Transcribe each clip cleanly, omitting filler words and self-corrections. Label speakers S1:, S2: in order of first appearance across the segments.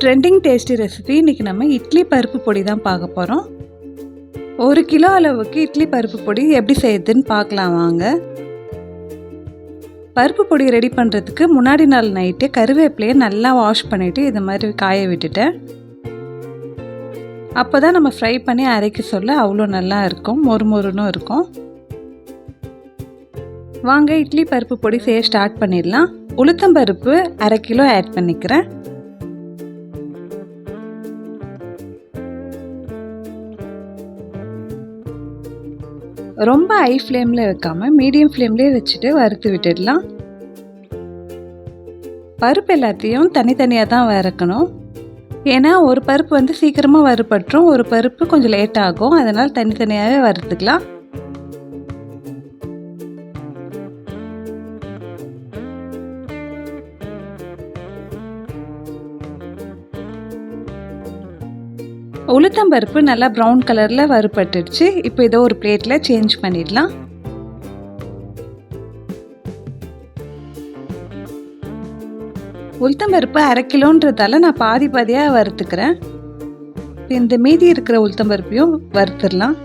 S1: Trending tasty recipe. இன்றைக்கி நம்ம இட்லி பருப்பு பொடி தான் பார்க்க போகிறோம். 1 கிலோ அளவுக்கு இட்லி பருப்பு பொடி எப்படி செய்யுதுன்னு பார்க்கலாம் வாங்க. பருப்பு பொடி ரெடி பண்ணுறதுக்கு முன்னாடி நாள் நைட்டே கருவேப்பிலையை நல்லா வாஷ் பண்ணிவிட்டு இது மாதிரி காய விட்டுட்டேன். அப்போ தான் நம்ம ஃப்ரை பண்ணி அரைக்க சொல்ல அவ்வளோ நல்லா இருக்கும், மொறுமொறுன்னு இருக்கும். வாங்க இட்லி பருப்பு பொடி செய்ய ஸ்டார்ட் பண்ணிடலாம். உளுத்தம்பருப்பு 1/2 கிலோ ஆட் பண்ணிக்கிறேன். ரொம்ப ஹை ஃப்ளேமில் வைக்காமல் மீடியம் ஃப்ளேம்லேயே வச்சுட்டு வறுத்து விட்டுடலாம். பருப்பு எல்லாத்தையும் தனித்தனியாக தான் வறுக்கணும். ஏன்னா ஒரு பருப்பு சீக்கிரமாக வறுபட்டுரும், ஒரு பருப்பு கொஞ்சம் லேட் ஆகும். அதனால் தனித்தனியாகவே வறுத்துக்கலாம். உளுத்தம்பருப்பு நல்லா ப்ரௌன் கலரில் வறுபட்டுடுச்சு. இப்போ இதை ஒரு பிளேட்டில் சேஞ்ச் பண்ணிடலாம். உளுத்தம்பருப்பு 1/2 கிலோன்றதால நான் பாதி பாதியாக வறுத்துக்கிறேன். இந்த மீதி இருக்கிற உளுத்தம்பருப்பையும் வறுத்துடலாம்.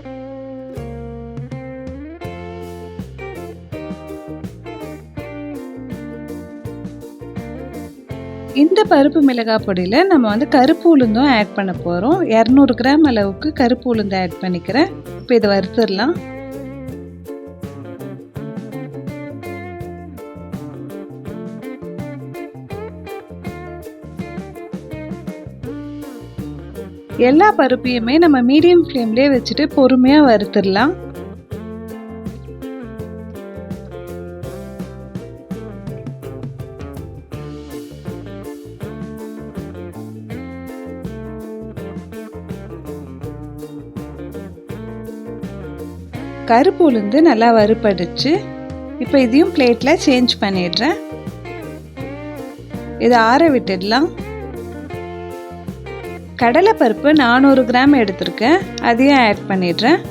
S1: இந்த பருப்பு மிளகாய் பொடியில் நம்ம கருப்பு உளுந்தும் ஆட் பண்ண போகிறோம். 200 கிராம் அளவுக்கு கருப்பு உளுந்து ஆட் பண்ணிக்கிறேன். இப்போ இதை வறுத்துடலாம். எல்லா பருப்பையுமே நம்ம மீடியம் ஃப்ளேம்லேயே வச்சுட்டு பொறுமையாக வறுத்துடலாம். கருப்பு உளுந்து நல்லா வறுபடுச்சு. இப்போ இதையும் பிளேட்டில் சேஞ்ச் பண்ணிடுறேன். இதை ஆற விட்டுடலாம். கடலைப்பருப்பு 400 கிராம் எடுத்திருக்கேன், அதையும் ஆட் பண்ணிடுறேன்.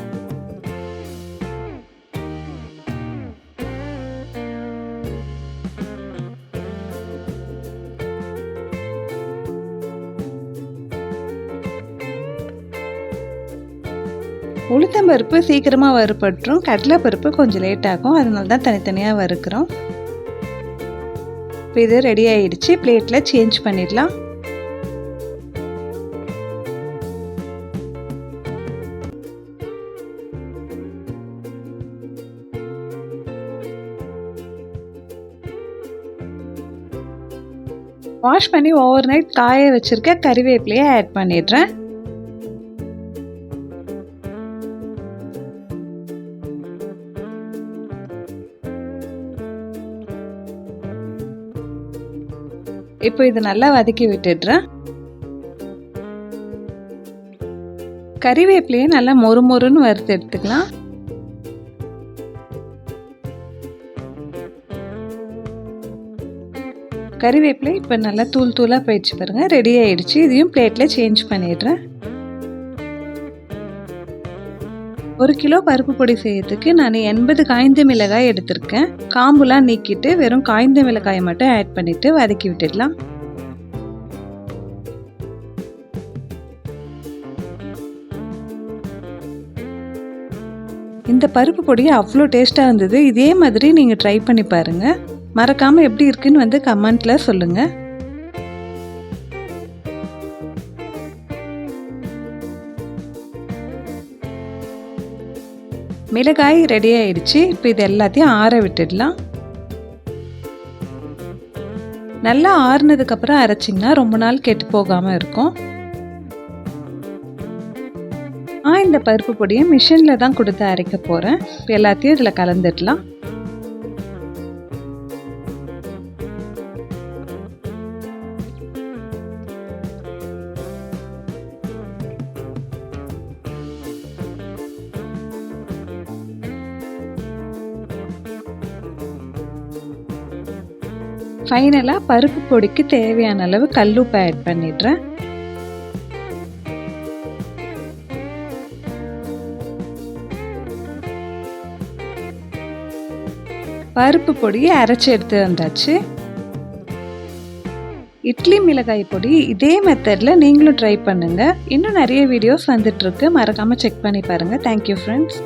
S1: உளுத்தம்பருப்பு சீக்கிரமாக வறுபட்டுரும், கடலைப்பருப்பு கொஞ்சம் லேட் ஆகும். அதனால தான் தனித்தனியாக வறுக்கிறோம். இப்போ இது ரெடி ஆகிடுச்சு. பிளேட்டில் சேஞ்ச் பண்ணிடலாம். வாஷ் பண்ணி ஓவர் நைட் காய வச்சுருக்க கறிவேப்பிலையை ஆட் பண்ணிடுறேன். இப்போ இது நல்லா வதக்கி விட்டுடுறேன். கறிவேப்பிலையை நல்லா மொறுமொறுன்னு வறுத்து எடுத்துக்கலாம். கறிவேப்பிலை இப்போ நல்லா தூள் தூளாக போயிடுச்சு பாருங்க, ரெடி ஆயிடுச்சு. இதையும் பிளேட்டில் சேஞ்ச் பண்ணிடுறேன். 1 கிலோ பருப்பு பொடி செய்யறதுக்கு நான் 80 காய்ந்த மிளகாய் எடுத்திருக்கேன். காம்புலாம் நீக்கிட்டு வெறும் காய்ந்த மிளகாயை மட்டும் ஆட் பண்ணிட்டு வதக்கி விட்டுடலாம். இந்த பருப்பு பொடி அவ்வளோ டேஸ்ட்டாக இருந்தது. இதே மாதிரி நீங்கள் ட்ரை பண்ணி பாருங்கள். மறக்காமல் எப்படி இருக்குன்னு கமெண்ட்டில் சொல்லுங்கள். மிளகாய் ரெடி ஆயிடுச்சு. இப்போ இது எல்லாத்தையும் ஆற விட்டுடலாம். நல்லா ஆறுனதுக்கப்புறம் அரைச்சிங்கன்னா ரொம்ப நாள் கெட்டு போகாமல் இருக்கும். இந்த பருப்பு பொடியை மிஷினில் தான் கொடுத்து அரைக்க போகிறேன். இப்போ எல்லாத்தையும் இதில் கலந்துடலாம். ஃபைனலாக பருப்பு பொடிக்கு தேவையான அளவு கல்லுப்பு ஆட் பண்ணிடுறேன். பருப்பு பொடியை அரைச்சி எடுத்து வந்தாச்சு. இட்லி மிளகாய் பொடி இதே மெத்தடில் நீங்களும் ட்ரை பண்ணுங்கள். இன்னும் நிறைய வீடியோஸ் வந்துட்டுருக்கு, மறக்காமல் செக் பண்ணி பாருங்கள். Thank you friends.